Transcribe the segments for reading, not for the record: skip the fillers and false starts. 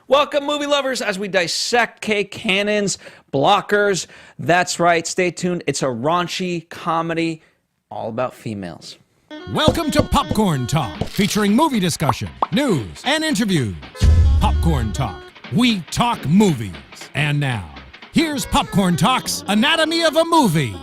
Welcome, movie lovers, as we dissect K-canons, blockers. That's right, stay tuned. It's a raunchy comedy all about females. Welcome to Popcorn Talk, featuring movie discussion, news, and interviews. Popcorn Talk. We talk movies. And now, here's Popcorn Talk's Anatomy of a Movie.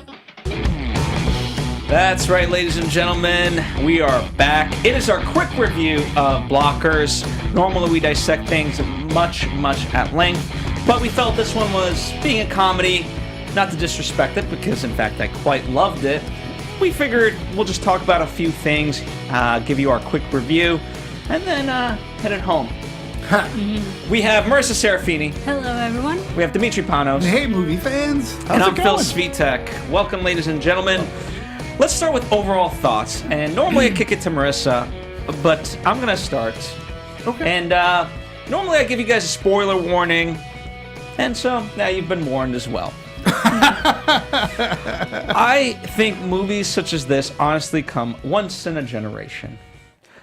That's right, ladies and gentlemen, we are back. It is our quick review of blockers. Normally we dissect things much at length, but we felt this one was, being a comedy, not to disrespect it, because in fact I quite loved it. We figured we'll just talk about a few things, give you our quick review, and then head it home. We have Marissa Serafini. Hello, everyone. We have Demetri Panos. Hey, movie fans. And I'm Phil Svitek. Welcome, ladies and gentlemen. Let's start with overall thoughts. And normally I kick it to Marissa, but I'm going to start. Okay. And normally I give you guys a spoiler warning. And so now you've been warned as well. I think movies such as this honestly come once in a generation.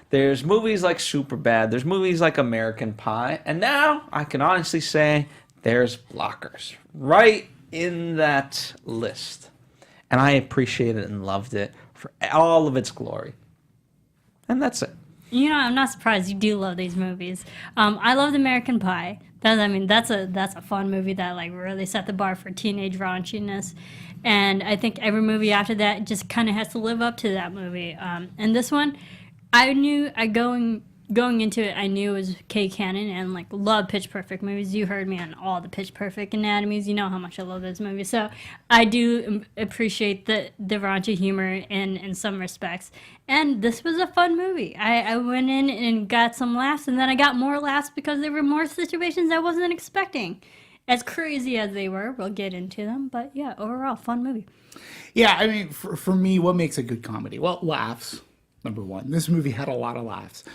There's movies like Superbad, there's movies like American Pie, and now I can honestly say there's blockers right in that list. And I appreciated it and loved it for all of its glory. And that's it. You know, I'm not surprised you do love these movies. I loved American Pie. That's a fun movie that like really set the bar for teenage raunchiness. And I think every movie after that just kind of has to live up to that movie. And this one, going into it, I knew it was K-canon and like love Pitch Perfect movies. You heard me on all the Pitch Perfect anatomies. You know how much I love those movies. So I do appreciate the raunchy humor in some respects. And this was a fun movie. I went in and got some laughs, and then I got more laughs because there were more situations I wasn't expecting. As crazy as they were, we'll get into them. But yeah, overall, fun movie. Yeah, I mean, for me, what makes a good comedy? Well, laughs. Number one, this movie had a lot of laughs.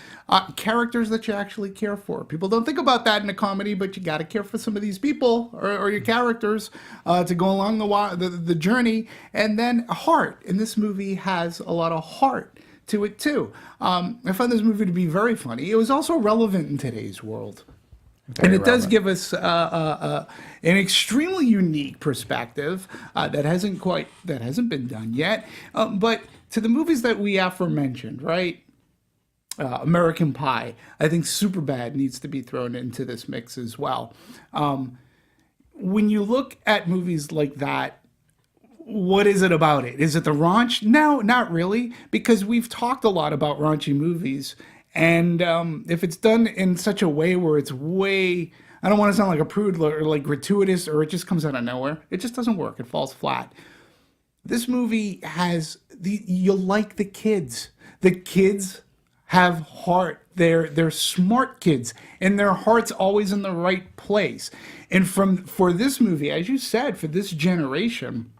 Characters that you actually care for. People don't think about that in a comedy, but you got to care for some of these people or your characters to go along the journey. And then heart. And this movie has a lot of heart to it, too. I found this movie to be very funny. It was also relevant in today's world. And it does give us an extremely unique perspective that hasn't been done yet. But to the movies that we aforementioned, right? American Pie. I think Superbad needs to be thrown into this mix as well. When you look at movies like that, what is it about it? Is it the raunch? No, not really, because we've talked a lot about raunchy movies. And if it's done in such a way where it's way, I don't want to sound like a prude or like gratuitous, or it just comes out of nowhere. It just doesn't work. It falls flat. This movie has you'll like the kids. The kids have heart. They're smart kids, and their heart's always in the right place. And for this movie, as you said, for this generation,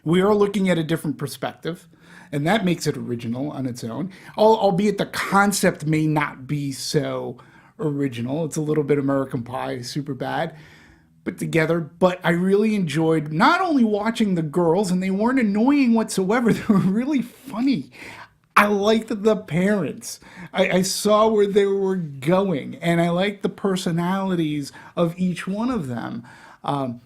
we are looking at a different perspective. And that makes it original on its own, albeit the concept may not be so original. It's a little bit American Pie, Superbad, put together. But I really enjoyed not only watching the girls, and they weren't annoying whatsoever, they were really funny. I liked the parents. I saw where they were going, and I liked the personalities of each one of them. And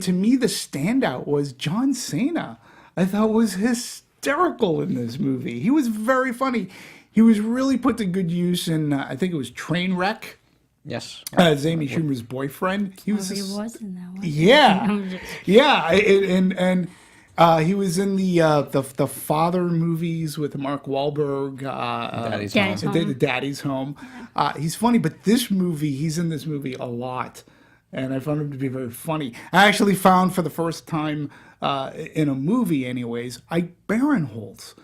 to me, the standout was John Cena. I thought was hysterical in this movie. He was very funny. He was really put to good use in, I think it was Trainwreck. Yes. As Amy Schumer's boyfriend. He was in that one. Yeah. Yeah. And he was in the father movies with Mark Wahlberg. Daddy's Home. He's funny, but this movie, he's in this movie a lot. And I found him to be very funny. I actually found for the first time in a movie anyways, Ike Barinholtz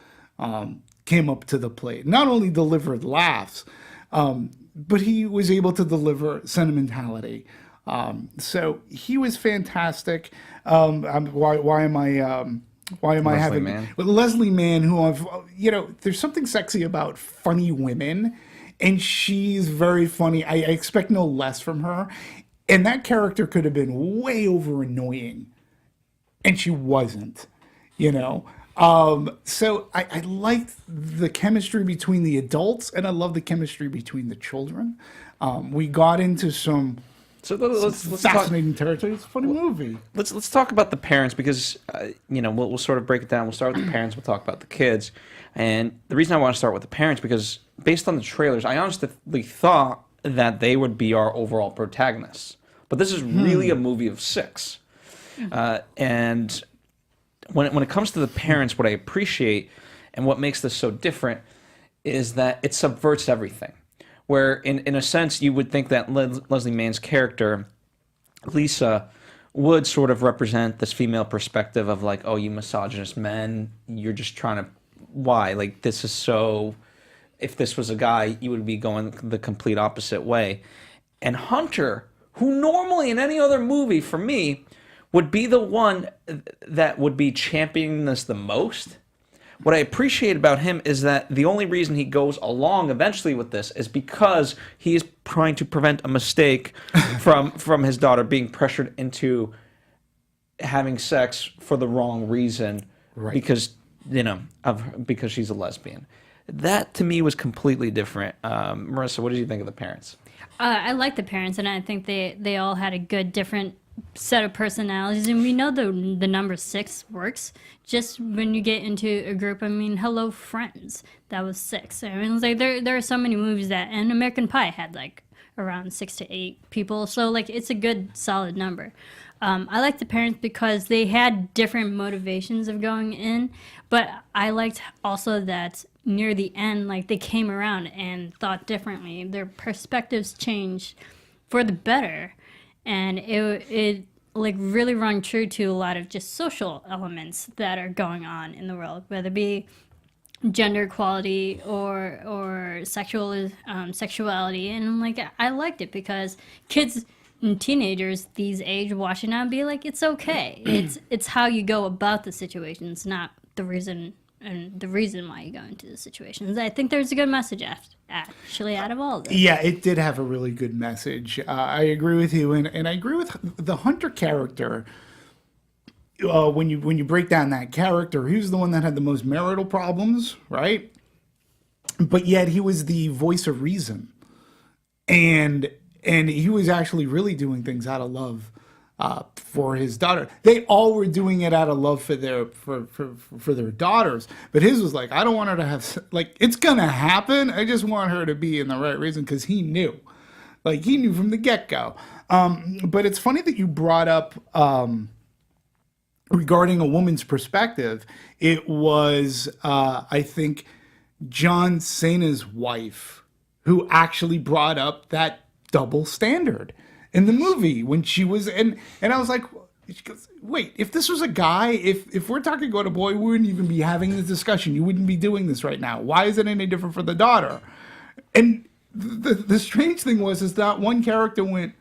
came up to the plate. Not only delivered laughs, but he was able to deliver sentimentality. So he was fantastic. Why am I having Mann. With Leslie Mann, who I've there's something sexy about funny women, and she's very funny. I expect no less from her. And that character could have been way over annoying, and she wasn't. So I liked the chemistry between the adults, and I love the chemistry between the children. We got into some So let's talk. fascinating territory. It's a funny movie. Let's talk about the parents because we'll sort of break it down. We'll start with the parents. We'll talk about the kids. And the reason I want to start with the parents because based on the trailers, I honestly thought that they would be our overall protagonists. But this is really a movie of 6. And when it comes to the parents, what I appreciate and what makes this so different is that it subverts everything. Where in a sense you would think that Leslie Mann's character, Lisa, would sort of represent this female perspective of like, oh, you misogynist men, you're just trying to, why? Like, this is so, if this was a guy, you would be going the complete opposite way. And Hunter, who normally in any other movie for me would be the one that would be championing this the most. What I appreciate about him is that the only reason he goes along eventually with this is because he is trying to prevent a mistake from his daughter being pressured into having sex for the wrong reason, Right. because because she's a lesbian. That to me was completely different. Marissa, what did you think of the parents? I like the parents, and I think they all had a good different set of personalities, and we know the number 6 works just when you get into a group. I mean, Hello Friends, that was 6. I mean, it's like there are so many movies that, and American Pie had like around 6 to 8 people, so like it's a good solid number. I like the parents because they had different motivations of going in, but I liked also that near the end, like they came around and thought differently. Their perspectives changed for the better. And it like really rung true to a lot of just social elements that are going on in the world, whether it be gender equality or sexuality. And like I liked it because kids and teenagers these age watching it and be like, it's okay. It's how you go about the situations, not the reason why you go into the situations. I think there's a good message actually out of all of this. Yeah, it did have a really good message. I agree with you, and I agree with the Hunter character. When you break down that character, he was the one that had the most marital problems, right? But yet he was the voice of reason, and he was actually really doing things out of love for his daughter. They all were doing it out of love for their daughters, but his was like, I don't want her to have, like, it's gonna happen, I just want her to be in the right reason, because he knew from the get-go. But it's funny that you brought up regarding a woman's perspective. It was I think John Cena's wife who actually brought up that double standard in the movie when she was, and I was like, she goes, wait, if this was a guy, if we're talking about a boy, we wouldn't even be having this discussion. You wouldn't be doing this right now. Why is it any different for the daughter? And the strange thing is that one character went,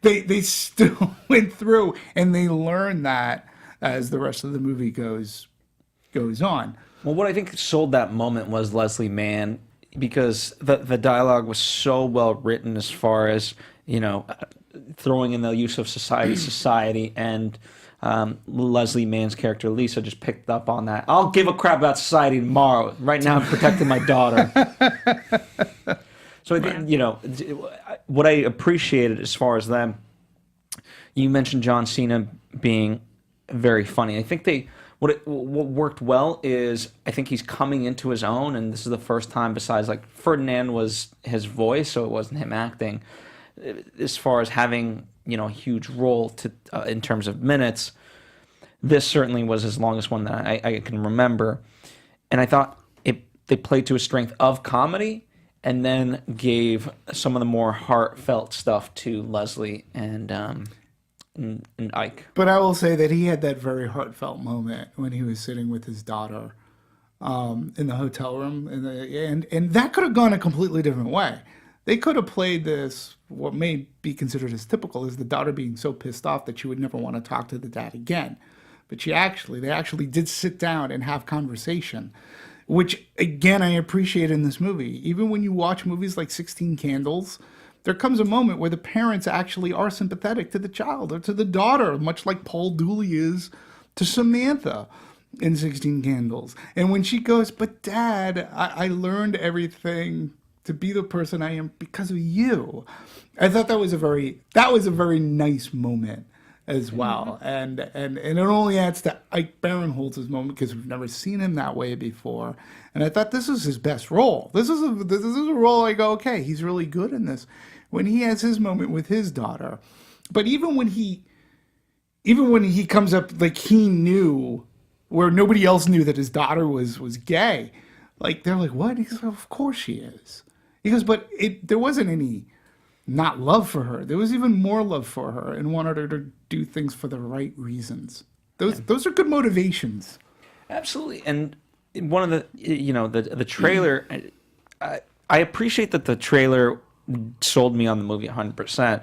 they still went through, and they learned that as the rest of the movie goes on. Well, what I think sold that moment was Leslie Mann, because the dialogue was so well written as far as, throwing in the use of society, and Leslie Mann's character, Lisa, just picked up on that. I'll give a crap about society tomorrow. Right now I'm protecting my daughter. So, what I appreciated as far as them, you mentioned John Cena being very funny. I think what worked well is, I think he's coming into his own, and this is the first time, besides like Ferdinand was his voice, so it wasn't him acting, as far as having a huge role to in terms of minutes. This certainly was his longest one that I can remember, and I thought they played to a strength of comedy, and then gave some of the more heartfelt stuff to Leslie and Ike. But I will say that he had that very heartfelt moment when he was sitting with his daughter in the hotel room, and that could have gone a completely different way. They could have played this, what may be considered as typical, is the daughter being so pissed off that she would never want to talk to the dad again. But they actually did sit down and have conversation, which again I appreciate in this movie. Even when you watch movies like 16 Candles, there comes a moment where the parents actually are sympathetic to the child or to the daughter, much like Paul Dooley is to Samantha. in 16 Candles. And when she goes, but Dad, I learned everything to be the person I am because of you. I thought that was a very nice moment as well. And it only adds to Ike Barinholtz's moment because we've never seen him that way before. And I thought this was his best role. This is a role I go, okay, he's really good in this. When he has his moment with his daughter. But even when he comes up, like, he knew where nobody else knew that his daughter was gay. Like, they're like, what? He goes, of course she is. He goes, but there wasn't any not love for her. There was even more love for her and wanted her to do things for the right reasons. Those are good motivations. Absolutely. And one of the trailer, I appreciate that the trailer sold me on the movie 100%.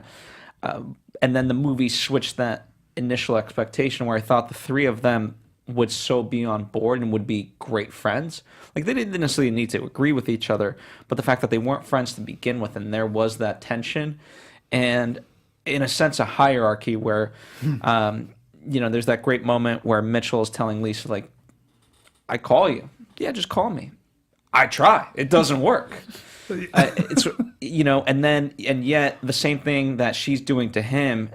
And then the movie switched that initial expectation where I thought the three of them would so be on board and would be great friends. Like, they didn't necessarily need to agree with each other, but the fact that they weren't friends to begin with, and there was that tension, and in a sense a hierarchy where, there's that great moment where Mitchell is telling Lisa, like, I call you. Yeah, just call me. I try. It doesn't work. And yet the same thing that she's doing to him,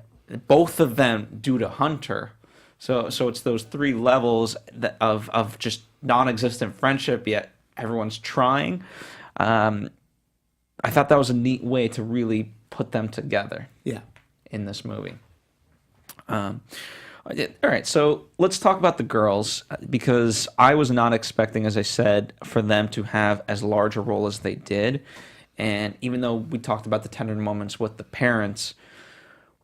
both of them do to Hunter. So it's those three levels of just non-existent friendship, yet everyone's trying. I thought that was a neat way to really put them together. Yeah. In this movie. All right, so let's talk about the girls, because I was not expecting, as I said, for them to have as large a role as they did. And even though we talked about the tender moments with the parents,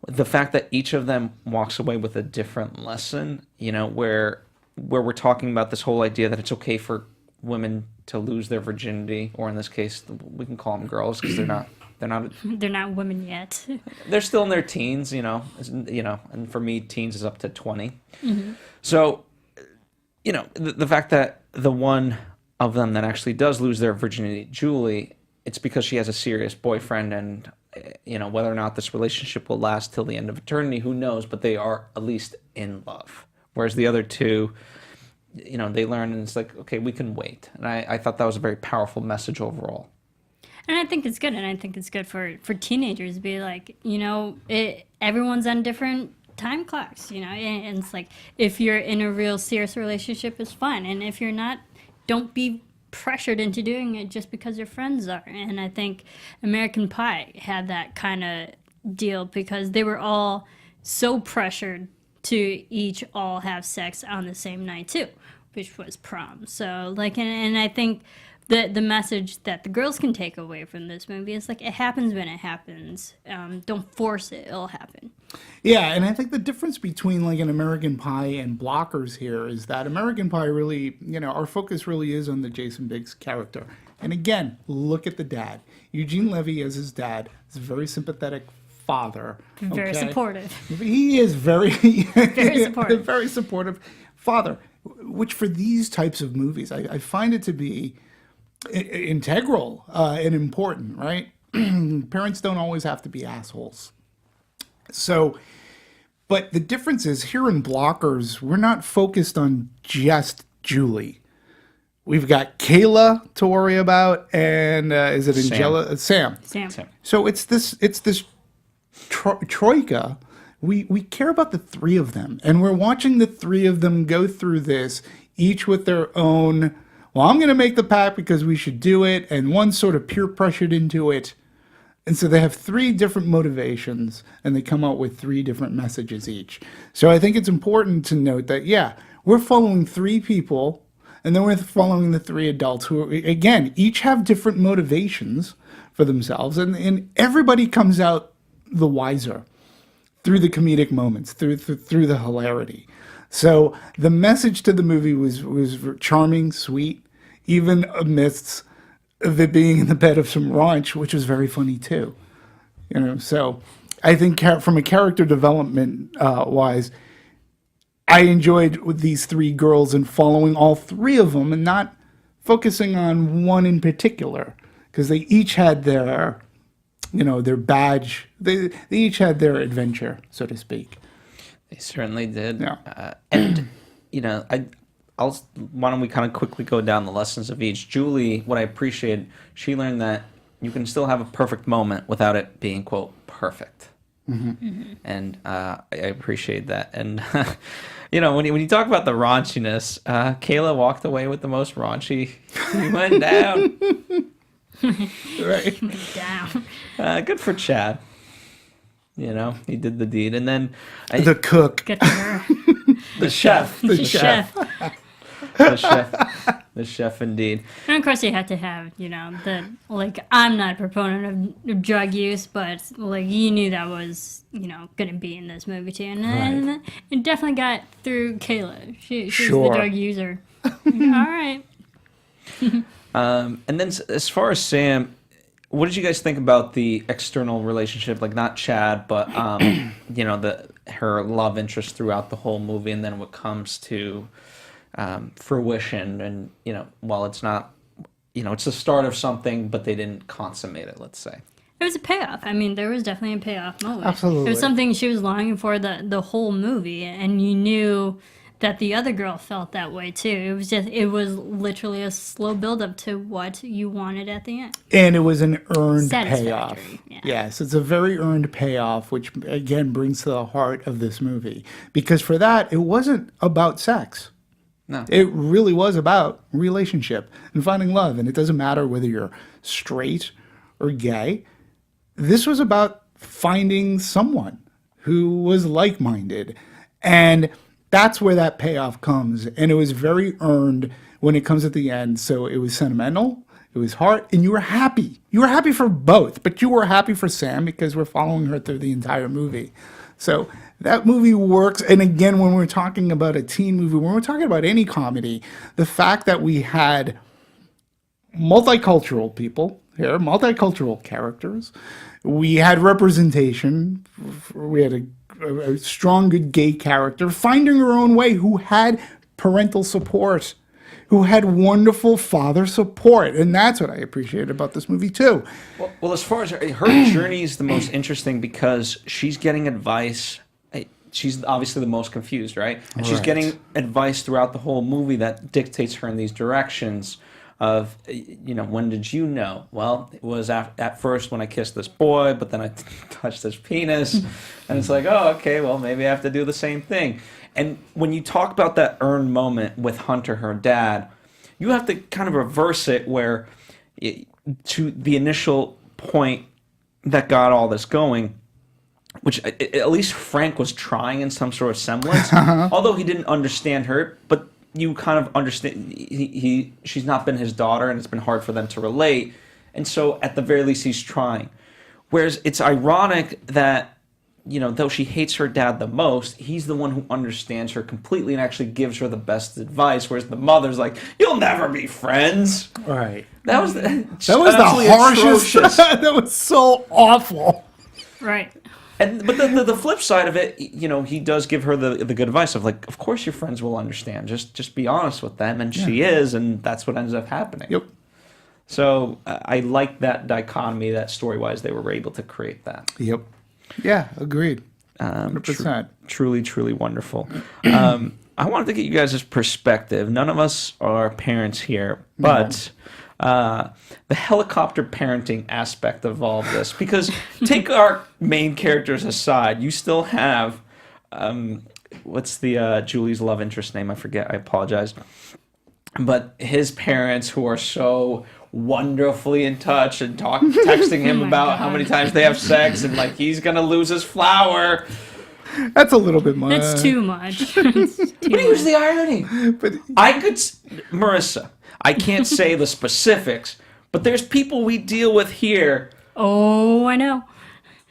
the fact that each of them walks away with a different lesson, where we're talking about this whole idea that it's okay for women to lose their virginity, or in this case, we can call them girls because they're not women yet. They're still in their teens, and for me, teens is up to 20. Mm-hmm. So, the fact that the one of them that actually does lose their virginity, Julie, it's because she has a serious boyfriend, and whether or not this relationship will last till the end of eternity, who knows, but they are at least in love. Whereas the other two, they learn, and it's like, okay, we can wait. And I thought that was a very powerful message overall. And I think it's good, and I think it's good for teenagers to be like, everyone's on different time clocks, and it's like, if you're in a real serious relationship, it's fine, and if you're not, don't be pressured into doing it just because your friends are. And I think American Pie had that kind of deal because they were all so pressured to each all have sex on the same night too, which was prom. So like, and I think the message that the girls can take away from this movie is like, it happens when it happens. Don't force it; it'll happen. Yeah, and I think the difference between like an American Pie and Blockers here is that American Pie really, our focus really is on the Jason Biggs character. And again, look at the dad. Eugene Levy as his dad is a very sympathetic father. Very supportive. He is very supportive. Very supportive father, which for these types of movies, I find it to be integral and important, right? Parents don't always have to be assholes. So, but the difference is here in Blockers, we're not focused on just Julie. We've got Kayla to worry about, and is it Angela? Sam. So it's this troika. We care about the three of them, and we're watching the three of them go through this, each with their own. Well, I'm going to make the pact because we should do it, and one sort of peer pressured into it. And so they have three different motivations, and they come out with three different messages each. So I think it's important to note that, yeah, we're following three people, and then we're following the three adults who, again, each have different motivations for themselves, and everybody comes out the wiser through the comedic moments, through the hilarity. So the message to the movie was charming, sweet, even amidst of it being in the bed of some raunch, which was very funny too. So I think from a character development wise, I enjoyed with these three girls and following all three of them and not focusing on one in particular, because they each had their, their badge. They each had their adventure, so to speak. They certainly did. Yeah. And, why don't we kind of quickly go down the lessons of each. Julie, what I appreciated, she learned that you can still have a perfect moment without it being, quote, perfect. And I appreciate that. And, when you talk about the raunchiness, Kayla walked away with the most raunchy. He went down. Right. Down. Good for Chad. He did the deed. And then The cook. Good for her. the chef. The chef. The chef, indeed. And of course, you have to have, I'm not a proponent of drug use, but you knew that was, going to be in this movie too. And it definitely got through Kayla. She's the drug user. All right. And then as far as Sam, what did you guys think about the external relationship? Like not Chad, but, her love interest throughout the whole movie. And then what comes to fruition, and while it's not, it's the start of something, but they didn't consummate it, let's say. It was a payoff. I mean, there was definitely a payoff moment. Absolutely. It was something she was longing for the whole movie, and you knew that the other girl felt that way too. It was literally a slow build-up to what you wanted at the end. And it was an earned Satisfactory, payoff. yeah. Yes, it's a very earned payoff, which again brings to the heart of this movie. Because for that, it wasn't about sex. No. It really was about relationship and finding love. And it doesn't matter whether you're straight or gay. This was about finding someone who was like-minded. And that's where that payoff comes. And it was very earned when it comes at the end. So it was sentimental, it was heart, and you were happy. You were happy for both, but you were happy for Sam because we're following her through the entire movie. So that movie works. And again, when we're talking about a teen movie, when we're talking about any comedy, the fact that we had multicultural people here, multicultural characters, we had representation, we had a strong, good gay character finding her own way who had parental support, who had wonderful father support. And that's what I appreciated about this movie, too. Well, as far as her journey is the most interesting because she's getting advice. She's obviously the most confused, right? And she's getting advice throughout the whole movie that dictates her in these directions of, when did you know? Well, it was at first when I kissed this boy, but then I touched his penis. And it's like, oh, okay, well, maybe I have to do the same thing. And when you talk about that earned moment with Hunter, her dad, you have to kind of reverse it where to the initial point that got all this going, which at least Frank was trying in some sort of semblance, although he didn't understand her, but you kind of understand she's not been his daughter and it's been hard for them to relate. And so at the very least he's trying. Whereas it's ironic that, though she hates her dad the most, he's the one who understands her completely and actually gives her the best advice. Whereas the mother's like, you'll never be friends. Right. That was the harshest. That was so awful. Right. But the flip side of it, he does give her the good advice of like, of course your friends will understand. Just be honest with them, and she is, and that's what ends up happening. Yep. So I like that dichotomy that story-wise they were able to create that. Yep. Yeah, agreed. 100%. Truly, truly wonderful. I wanted to get you guys' perspective. None of us are parents here, but the helicopter parenting aspect of all of this, because take our main characters aside, you still have what's the Julie's love interest name? I forget. I apologize. But his parents, who are so wonderfully in touch and texting him about how many times they have sex and like he's gonna lose his flower. That's a little bit much. That's too much. But here's the irony. Marissa, I can't say the specifics, but there's people we deal with here. Oh, I know.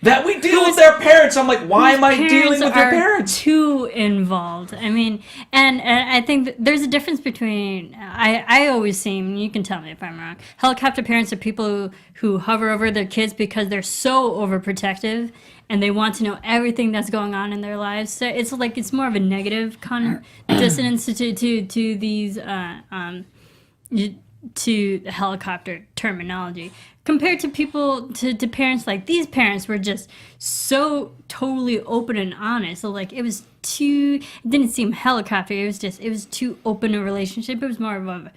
That we deal with their parents. I'm like, why am I dealing with their parents? Too involved. I mean, and I think that there's a difference between. I always seem. You can tell me if I'm wrong. Helicopter parents are people who hover over their kids because they're so overprotective and they want to know everything that's going on in their lives. So it's like it's more of a negative kind of dissonance to these to the helicopter terminology. Compared to people, to parents, like these parents were just so totally open and honest. So like it was too. It didn't seem helicopter. It was too open a relationship. It was more of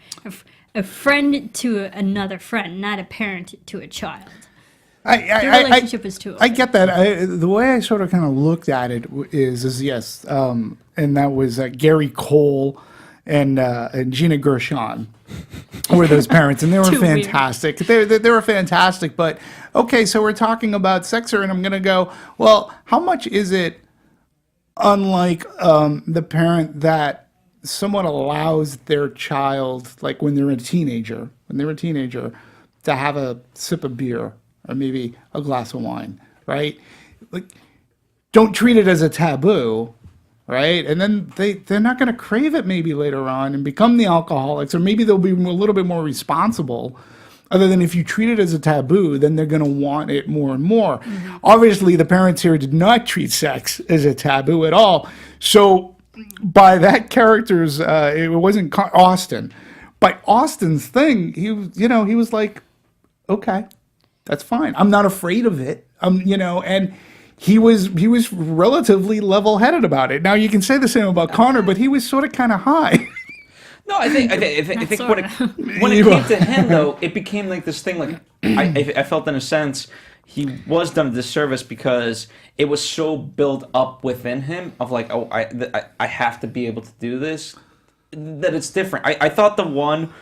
a friend to another friend, not a parent to a child. The relationship is too open. I get that. The way I sort of kind of looked at it is yes, and that was Gary Cole and Gina Gershon were those parents, and they were fantastic. They were fantastic. But okay, so we're talking about Sexer, and I'm going to go, well, how much is it unlike the parent that someone allows their child, like when they're a teenager, to have a sip of beer or maybe a glass of wine, right? Like, don't treat it as a taboo, right? And then they're not going to crave it maybe later on and become the alcoholics, or maybe they'll be a little bit more responsible. Other than if you treat it as a taboo, then they're going to want it more and more. Mm-hmm. Obviously, the parents here did not treat sex as a taboo at all. So by that character's, it wasn't Austin. By Austin's thing, he was like, okay, that's fine. I'm not afraid of it. And he was relatively level-headed about it. Now you can say the same about Connor, but he was sort of kind of high. No, I think when it came to him though, it became like this thing. Like I felt in a sense he was done a disservice because it was so built up within him of like, oh, I have to be able to do this. That it's different. I thought the one.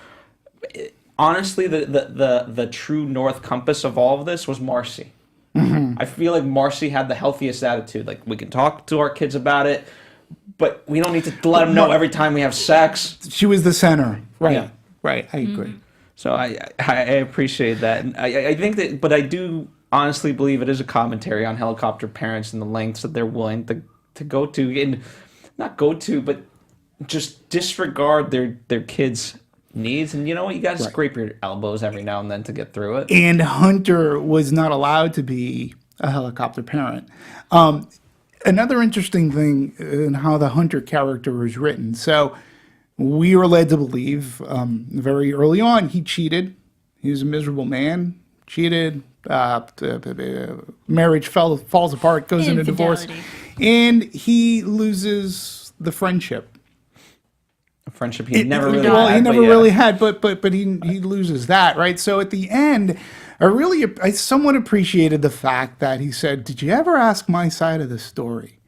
Honestly, the true north compass of all of this was Marcy. Mm-hmm. I feel like Marcy had the healthiest attitude. Like, we can talk to our kids about it, but we don't need to let them know every time we have sex. She was the center. Right. Yeah. Right. I agree. Mm-hmm. So I appreciate that. And I think that, but I do honestly believe it is a commentary on helicopter parents and the lengths that they're willing to go to, and not go to, but just disregard their kids' needs. And you know what, you gotta scrape your elbows every now and then to get through it. And Hunter was not allowed to be a helicopter parent. Another interesting thing in how the Hunter character was written. So we were led to believe very early on he cheated. He was a miserable man, cheated, marriage falls apart, goes into divorce, and he loses the friendship. Friendship he never really had. But he loses that, right? So at the end, I somewhat appreciated the fact that he said, "Did you ever ask my side of the story?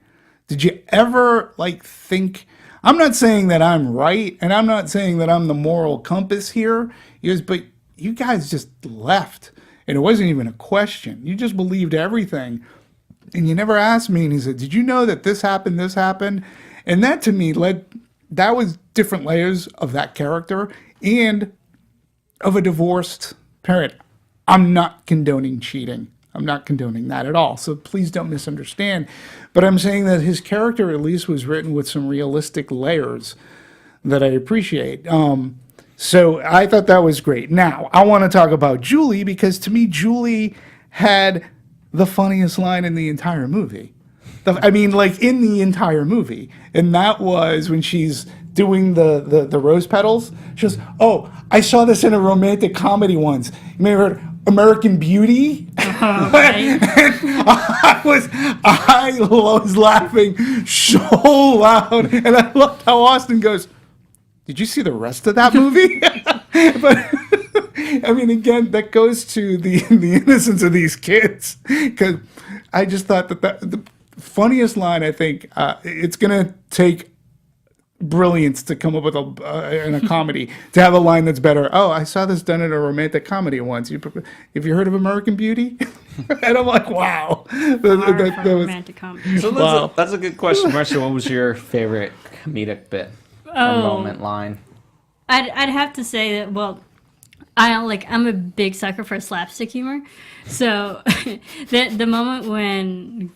Did you ever think?" I'm not saying that I'm right, and I'm not saying that I'm the moral compass here. But you guys just left, and it wasn't even a question. You just believed everything, and you never asked me. And he said, "Did you know that this happened? This happened?" And that to me that was different layers of that character and of a divorced parent. I'm not condoning cheating. I'm not condoning that at all. So please don't misunderstand. But I'm saying that his character at least was written with some realistic layers that I appreciate. So I thought that was great. Now, I want to talk about Julie, because to me, Julie had the funniest line in the entire movie. In the entire movie. And that was when she's doing the rose petals. She goes, "Oh, I saw this in a romantic comedy once. You may have heard American Beauty?" Right. I was laughing so loud. And I loved how Austin goes, "Did you see the rest of that movie?" But again, that goes to the innocence of these kids. Because I just thought that the funniest line, I think, it's going to take brilliance to come up with in a comedy to have a line that's better. "Oh, I saw this done in a romantic comedy once. Have you heard of American Beauty?" And I'm like, wow. That was romantic comedy. So that's a good question, Marcia. What was your favorite comedic bit or moment, line? I'd have to say that, well, I'm a big sucker for slapstick humor. So the moment when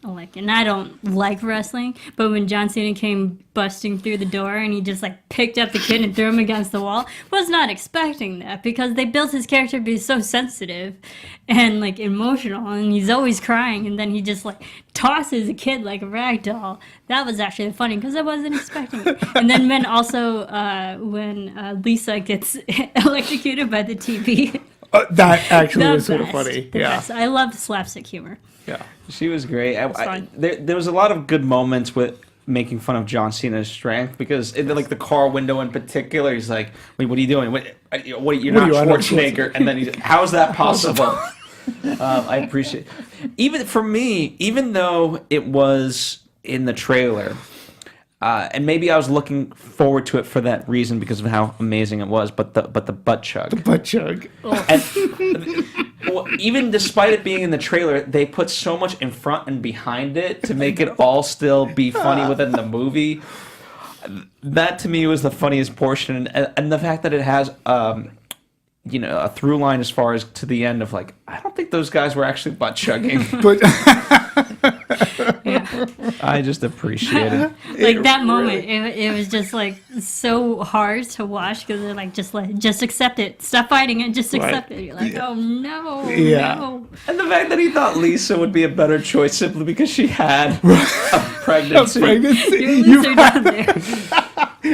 and I don't like wrestling, but when John Cena came busting through the door and he just picked up the kid and threw him against the wall, was not expecting that, because they built his character to be so sensitive and emotional, and he's always crying, and then he just tosses a kid like a rag doll. That was actually funny because I wasn't expecting it. And then when Lisa gets electrocuted by the TV. That actually The was sort of best, funny. the Yeah. best. I love slapstick humor. Yeah. She was great. fun. There was a lot of good moments with making fun of John Cena's strength because, like the car window in particular, he's like, "Wait, what are you doing? You're not Arnold Schwarzenegger." And then he's, "How is that possible?" I appreciate. Even for me, even though it was in the trailer. And maybe I was looking forward to it for that reason because of how amazing it was. But the butt chug. Butt chug. And, well, even despite it being in the trailer, they put so much in front and behind it to make it all still be funny within the movie. That to me was the funniest portion, and the fact that it has, a through line as far as to the end of like, I don't think those guys were actually butt chugging. But I just appreciate it. Like that moment, it was just like so hard to watch because they're like, just accept it, stop fighting it, just accept it. You're like, oh no, Yeah. no. And the fact that he thought Lisa would be a better choice simply because she had a pregnancy. You're a loser down there.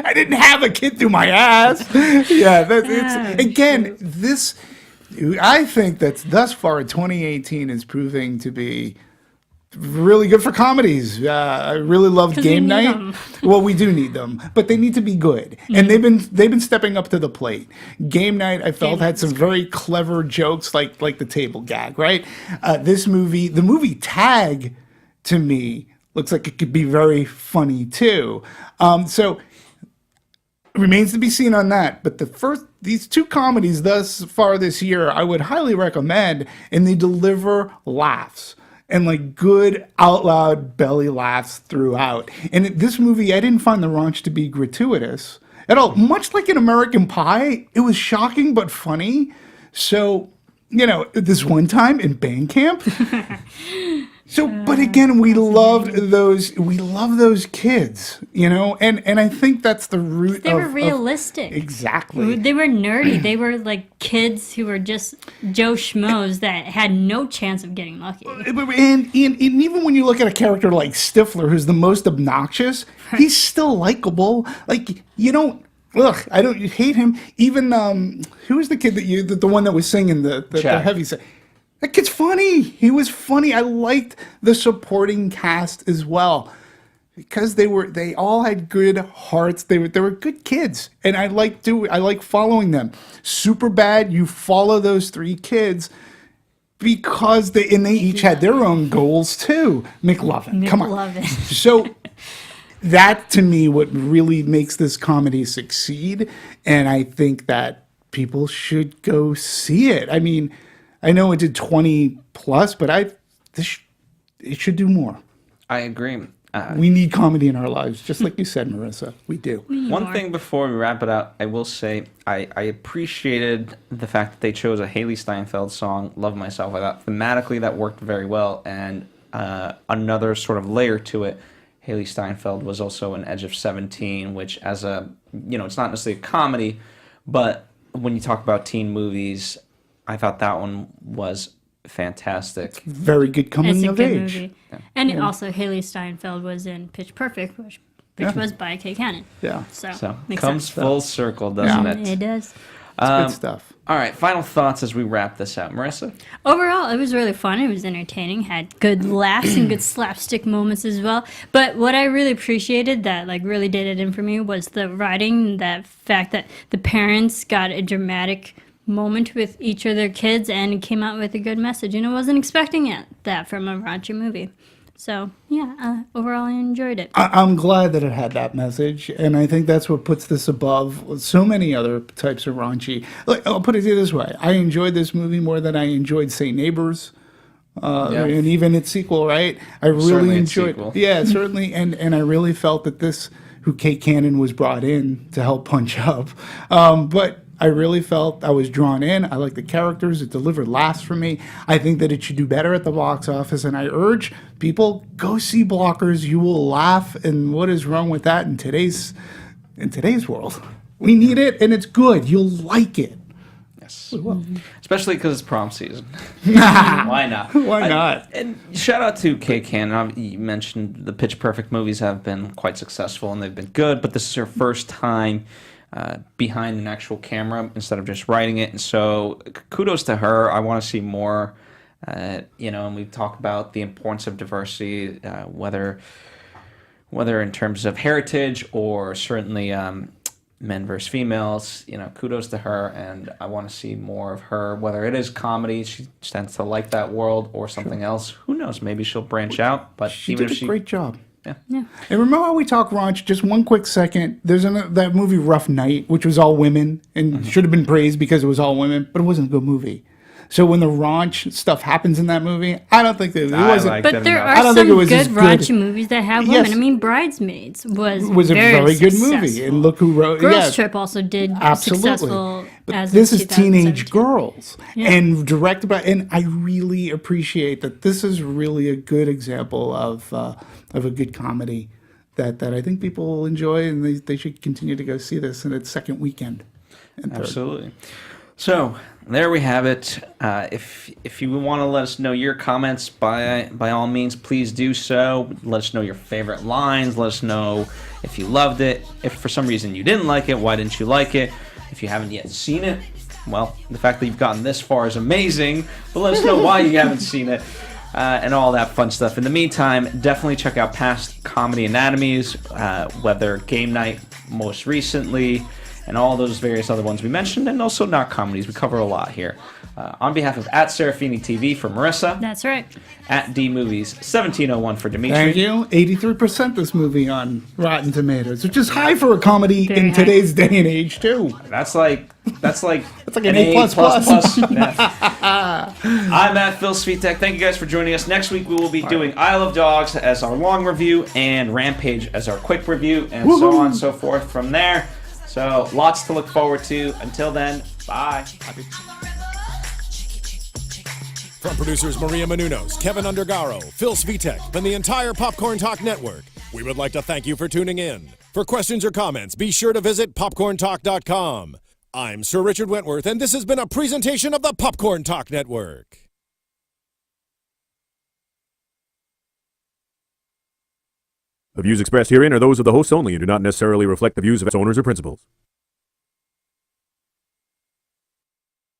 I didn't have a kid through my ass. Yeah, it's again this. I think that thus far 2018 is proving to be really good for comedies. I really loved 'Cause we Game need Night. them. Well, we do need them, but they need to be good, and they've been stepping up to the plate. Game Night, I felt, had some very clever jokes, like the table gag. Right, the movie Tag, to me looks like it could be very funny too. So. Remains to be seen on that, but these two comedies thus far this year, I would highly recommend, and they deliver laughs and like good out loud belly laughs throughout. And this movie, I didn't find the raunch to be gratuitous at all. Much like in American Pie, it was shocking but funny. So, this one time in band camp. So, but again, we love those kids, and I think that's the root They were realistic. Exactly. They were nerdy. They were like kids who were just Joe Schmoes that had no chance of getting lucky. And even when you look at a character like Stifler, who's the most obnoxious, he's still likable. Like, you don't. Ugh, I don't hate him. Even who was the kid the one that was singing the heavy set? That kid's funny. He was funny. I liked the supporting cast as well because they all had good hearts. They were good kids, and I like following them. Superbad, you follow those three kids because they each had their own goals too. McLovin, come on. So that to me what really makes this comedy succeed, and I think that people should go see it. I mean, I know it did 20 plus, but it should do more. I agree. We need comedy in our lives, just like you said, Marissa. We do. One thing before we wrap it up, I will say I appreciated the fact that they chose a Haley Steinfeld song, Love Myself. I thought thematically that worked very well. And another sort of layer to it, Haley Steinfeld was also an Edge of 17, which as it's not necessarily a comedy, but when you talk about teen movies, I thought that one was fantastic. Very good coming of age. Movie. Yeah. And also Haley Steinfeld was in Pitch Perfect, which was by Kay Cannon. Yeah. So makes comes sense. full circle, doesn't it? It does. It's good stuff. All right, final thoughts as we wrap this out. Marissa? Overall, it was really fun. It was entertaining. Had good laughs and good slapstick moments as well. But what I really appreciated that really did it in for me was the writing, that fact that the parents got a dramatic moment with each of their kids and came out with a good message. And I wasn't expecting that from a raunchy movie. So, overall, I enjoyed it. I'm glad that it had that message, and I think that's what puts this above so many other types of raunchy. I'll put it this way. I enjoyed this movie more than I enjoyed, say, Neighbors, and even its sequel, right? I really Certainly enjoyed it. Yeah, certainly, and I really felt that who Kate Cannon was brought in to help punch up. But I really felt I was drawn in. I like the characters. It delivered laughs for me. I think that it should do better at the box office, and I urge people, go see Blockers. You will laugh, and what is wrong with that in today's world? We need it, and it's good. You'll like it. Yes. Especially because it's prom season. Why not? Why not? And shout out to Kay Cannon. You mentioned the Pitch Perfect movies have been quite successful, and they've been good, but this is her first time behind an actual camera instead of just writing it. And so kudos to her. I want to see more. And we've talked about the importance of diversity, whether in terms of heritage or certainly men versus females. Kudos to her, and I want to see more of her, whether it is comedy, she tends to like that world, or something else. Who knows? Maybe she'll branch out. But She did a great job. Yeah. And remember how we talk raunch? Just one quick second. There's that movie Rough Night, which was all women and should have been praised because it was all women, but it wasn't a good movie. So when the raunch stuff happens in that movie, I don't think that it wasn't. But there I are don't some think it was as good good. raunchy movies that have women. Yes. I mean, Bridesmaids was A very good movie. successful. And look who wrote Girls yeah, Trip also did absolutely. successful But as this of is teenage 2017. girls and directed by, and I really appreciate that this is really a good example of a good comedy that I think people will enjoy, and they should continue to go see this in its second weekend. And third. Absolutely. So there we have it. If you want to let us know your comments, by all means, please do so. Let us know your favorite lines. Let us know if you loved it. If for some reason you didn't like it, why didn't you like it? If you haven't yet seen it, well, the fact that you've gotten this far is amazing. But let us know why you haven't seen it. And all that fun stuff. In the meantime, definitely check out past comedy anatomies, whether Game Night most recently, and all those various other ones we mentioned, and also not comedies. We cover a lot here. On behalf of @Serafini TV for Marissa, That's right. @DMovies1701 for Demetri. Thank you. 83% this movie on Rotten Tomatoes, which is high for a comedy Very in high. today's day and age too. That's like an A++. Yeah. I'm at Phil Svitek. Thank you guys for joining us. Next week we will be doing Isle of Dogs as our long review and Rampage as our quick review, and so on and so forth from there. So lots to look forward to. Until then, bye. From producers Maria Menounos, Kevin Undergaro, Phil Svitek, and the entire Popcorn Talk Network, we would like to thank you for tuning in. For questions or comments, be sure to visit popcorntalk.com. I'm Sir Richard Wentworth, and this has been a presentation of the Popcorn Talk Network. The views expressed herein are those of the hosts only and do not necessarily reflect the views of its owners or principals.